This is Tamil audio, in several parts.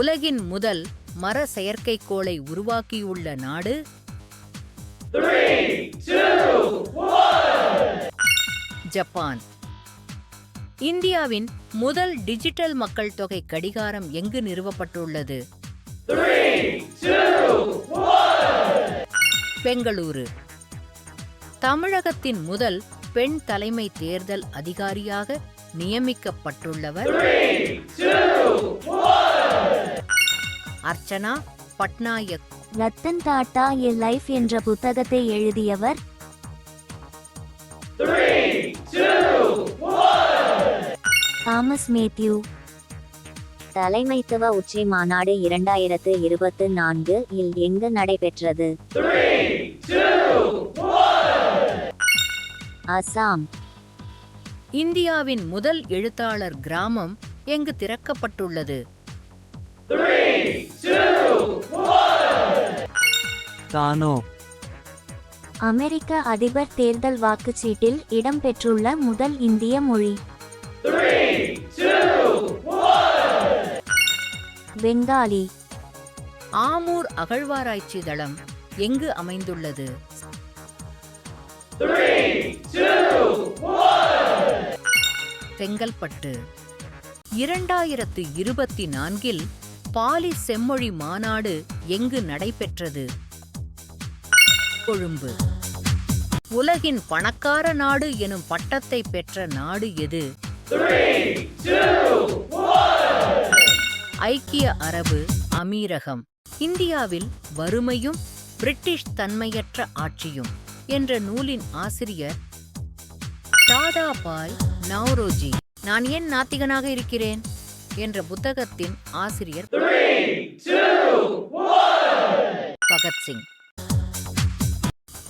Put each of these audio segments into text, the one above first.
உலகின் முதல் மர செயற்கைக்கோளை உருவாக்கியுள்ள நாடு? 3, 2, 1. ஜப்பான். இந்தியாவின் முதல் டிஜிட்டல் மக்கள் தொகை கடிகாரம் எங்கு நிறுவப்பட்டுள்ளது? 3, 2, 1. பெங்களூரு. தமிழகத்தின் முதல் பெண் தலைமை தேர்தல் அதிகாரியாக நியமிக்கப்பட்டுள்ளவர்? 3, 2, 1. அர்ச்சனா பட்நாயக். ரத்தன் டாடா எ லைஃப் என்ற புத்தகத்தை எழுதியவர்? 3, 2, 1. தாமஸ் மேத்யூ. தலைமைத்துவ உச்சி மாநாடு 2024 இல் எங்கு நடைபெற்றது? 3, 2, 1. அசாம். இந்தியாவின் முதல் எழுத்தாளர் கிராமம் எங்கு திறக்கப்பட்டுள்ளது? 3, 2, 1. தானோ. அமெரிக்க அதிபர் தேர்தல் வாக்குச்சீட்டில் இடம்பெற்றுள்ள முதல் இந்திய மொழி? 3, 2, 1. பெங்காலி. ஆமூர் அகழ்வாராய்ச்சி தளம் எங்கு அமைந்துள்ளது? 3, 2, 1. செங்கல்பட்டு. 2024 பாலி செம்மொழி மாநாடு எங்கு நடைபெற்றது? கொழும்பு. உலகின் பணக்கார நாடு எனும் பட்டத்தை பெற்ற நாடு எது? 3, 2, 1. ஐக்கிய அரபு அமீரகம். இந்தியாவில் வறுமையும் பிரிட்டிஷ் தன்மையற்ற ஆட்சியும் என்ற நூலின் ஆசிரியர் தாதாபாய் நவ்ரோஜி. நான் ஏன் நாத்திகனாக இருக்கிறேன் என்ற புத்தகத்தின் ஆசிரியர் 3, 2, 1. பகத்சிங்.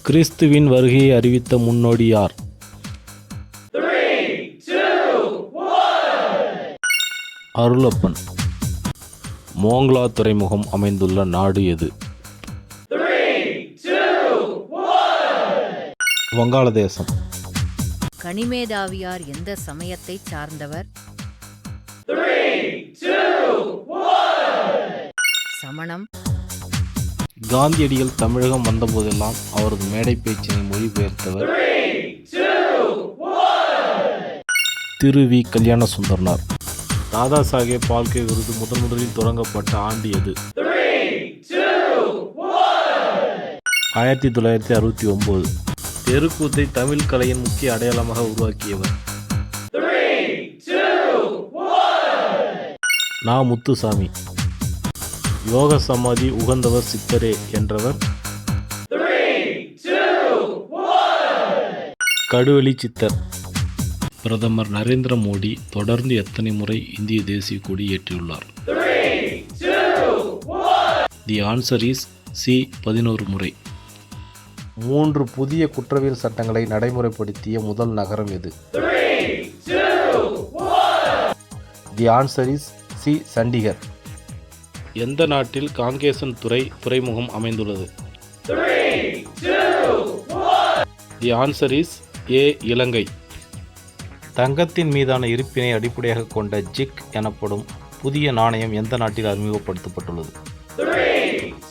கிறிஸ்துவின் வருகையை அறிவித்த முன்னோடி யார்? 3, 2, 1. அருளப்பன். மோங்லா துறைமுகம் அமைந்துள்ள நாடு எது? 3, 2, 1. வங்காளதேசம். கனிமேதாவியார் எந்த சமயத்தை சார்ந்தவர்? 3, 2, 1. சமணம். காந்தியடிகள் தமிழகம் வந்தபோதெல்லாம் அவரது மேடை பேச்சினை மொழிபெயர்த்தவர்? 3, 2, 1. திரு வி. கல்யாண சுந்தரனார். தாதா சாஹேப் பால்கே விருது முதலில் தொடங்கப்பட்ட ஆண்டு எது? 3, 2, 1. 1969. தெருக்கூத்தை தமிழ் கலையின் முக்கிய அடையாளமாக உருவாக்கியவர்? 3, 2, 1. நா. முத்துசாமி. யோக சமாதி உகந்தவர் சித்தரே என்றவர்? 3, 2, 1. கடுவெளி சித்தர். பிரதமர் நரேந்திர மோடி தொடர்ந்து எத்தனை முறை இந்திய தேசிய கொடி ஏற்றியுள்ளார்? 3, 2, 1. The answer is C. 11 முறை. 3 புதிய குற்றவியல் சட்டங்களை நடைமுறைப்படுத்திய முதல் நகரம் எது? 3, 2, 1. The answer is C. Chandigarh. எந்த நாட்டில் காங்கேசன் துறைமுகம் அமைந்துள்ளது? 3, 2, 1. தி ஆன்சர் இஸ் ஏ. இலங்கை. தங்கத்தின் மீதான இருப்பினை அடிப்படையாக கொண்ட ஜிக் எனப்படும் புதிய நாணயம் எந்த நாட்டில் அறிமுகப்படுத்தப்பட்டுள்ளது? 3,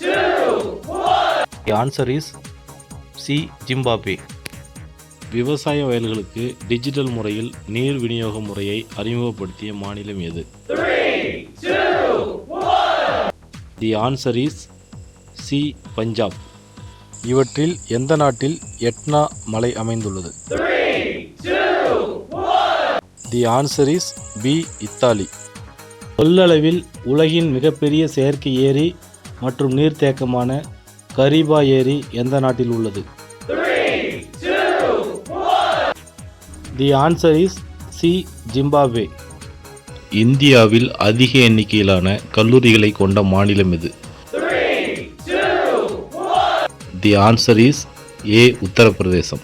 2, 1. The answer is C. Zimbabwe. விவசாய வயல்களுக்கு டிஜிட்டல் முறையில் நீர் விநியோக முறையை அறிமுகப்படுத்திய மாநிலம் எது? 3, 2, 1. The answer is C. Punjab. இவற்றில் எந்த நாட்டில் எட்னா மலை அமைந்துள்ளது? 3, 2, 1. The answer is B. Italy. கொள்ளளவில் உலகின் மிகப்பெரிய செயற்கை ஏரி மற்றும் நீர்த்தேக்கமான கரிபா ஏரி எந்த நாட்டில் உள்ளது? 3, 2, 1. The answer is C. Zimbabwe. இந்தியாவில் அதிக எண்ணிக்கையிலான கல்லூரிகளை கொண்ட மாநிலம் எது? 3, 2, 1. தி ஆன்சர் இஸ் ஏ. உத்தரப்பிரதேசம்.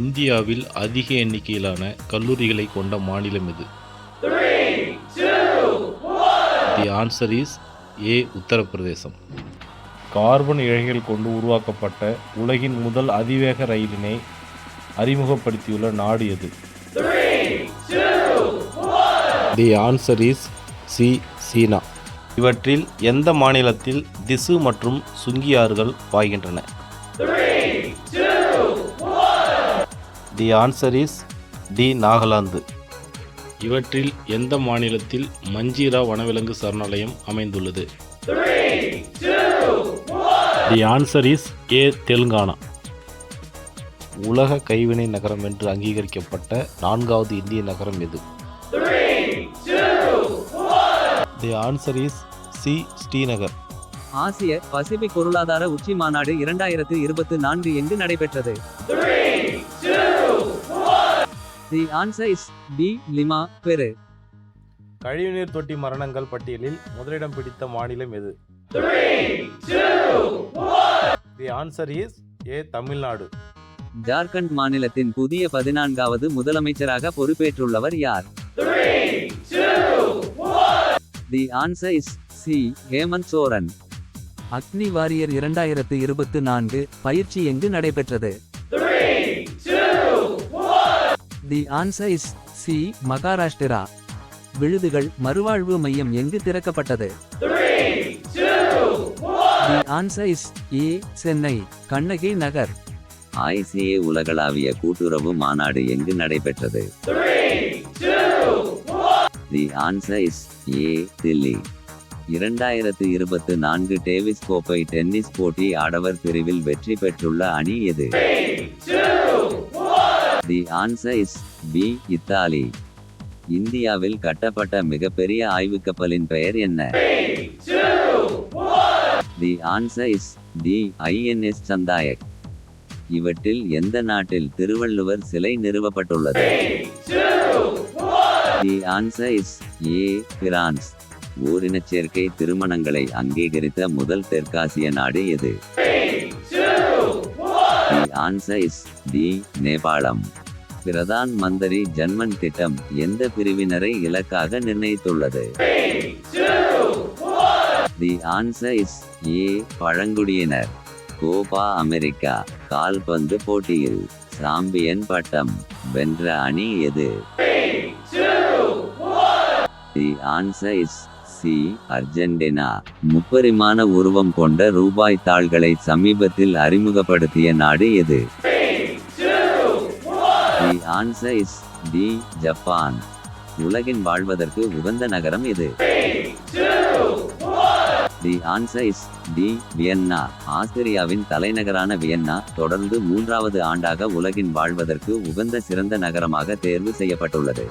இந்தியாவில் அதிக எண்ணிக்கையிலான கல்லூரிகளை கொண்ட மாநிலம் எது? 3, 2, 1. The answer is A. Uttar Pradesh. Carbon இழைகள் கொண்டு உருவாக்கப்பட்ட உலகின் முதல் அதிவேக ரயிலினை அறிமுகப்படுத்தியுள்ள நாடு எது? 3, 2, 1. The answer is C. China. இவற்றில் எந்த மாநிலத்தில் திசு மற்றும் சுங்கி ஆறுகள் பாய்கின்றன? 3, 2, 1. The answer is D Nagaland. இவற்றில் எந்த மாநிலத்தில் மஞ்சீரா வனவிலங்கு சரணாலயம் அமைந்துள்ளது? 3, 2, 1. தி ஆன்சர் இஸ் ஏ தெலுங்கானா. உலக கைவினை நகரம் என்று அங்கீகரிக்கப்பட்ட 4வது இந்திய நகரம் எது? 3, 2, 1. The answer is C Srinagar. ஆசிய பசிபிக் பொருளாதார உச்சி மாநாடு 2024 எங்கு நடைபெற்றது? 3, 2, 1. தி ஆன்சர் இஸ் பி லிமா, பெரு. கழிவுநீர் தொட்டி மரணங்கள் பட்டியலில் முதலிடம் பிடித்த மாநிலம் எது? 3, 2, 1. The answer is A Tamil Nadu. Jharkhand மாநிலத்தின் புதிய 14வது முதலமைச்சராக பொறுப்பேற்றுள்ளவர் யார்? 3, 2, 1. The answer is C Hemant Soren. Agni warrior 2024 பயிற்சி எங்கு நடைபெற்றது? 3, 2, 1. The answer is C Maharashtra. விழுதுகள் மறுவாழ்வு மையம் எங்கு திறக்கப்பட்டது? 3, 2, 1. The answer is A Chennai Kannagi Nagar. ICA உலகளாவிய கூட்டுறவு மாநாடு எங்கு நடைபெற்றது? 3, 2, 1. The answer is A Delhi. 2024 Davis கோப்பை டென்னிஸ் போட்டி ஆடவர் பிரிவில் வெற்றி பெற்றுள்ள அணி எது? 3, 2, 1. The answer is B Italy. இந்தியாவில் கட்டப்பட்ட மிகப்பெரிய ஆய்வுக்கப்பலின் பெயர் என்ன? 3, 2, 1. The answer is D INS Sandhayak. இவற்றில் எந்த நாட்டில் திருவள்ளுவர் சிலை நிறுவப்பட்டுள்ளது? 3, 2, 1. The answer is A France. ஓரினச்சேர்க்கை திருமணங்களை அங்கீகரித்த முதல் தெற்காசிய நாடு எது? 3, 2, 1. தி ஆன்சர் இஸ் டி நேபாளம். பிரதான் மந்திரி ஜன்மன் திட்டம் எந்த பிரிவினரை இலக்காக நிர்ணயித்துள்ளது? 3, 2, 1. தி ஆன்சர் இஸ் ஏ பழங்குடியினர். கோபா அமெரிக்கா கால்பந்து போட்டியில் சாம்பியன் பட்டம் வென்ற அணி எது? 3, 2, 1. The answer is C Argentina. முப்பரிமாண உருவம் கொண்ட ரூபாய் தாள்களை சமீபத்தில் அறிமுகப்படுத்திய நாடு எது? 3, 2, 1. The answer is D Japan. உலகின் வாழ்வதற்கு உகந்த நகரம் எது? 3, 2, 1. The answer is D Vienna. ஆஸ்திரியாவின் தலைநகரான வியன்னா தொடர்ந்து 3வது ஆண்டாக உலகின் வாழ்வதற்கு உகந்த சிறந்த நகரமாக தேர்வு செய்யப்பட்டுள்ளது.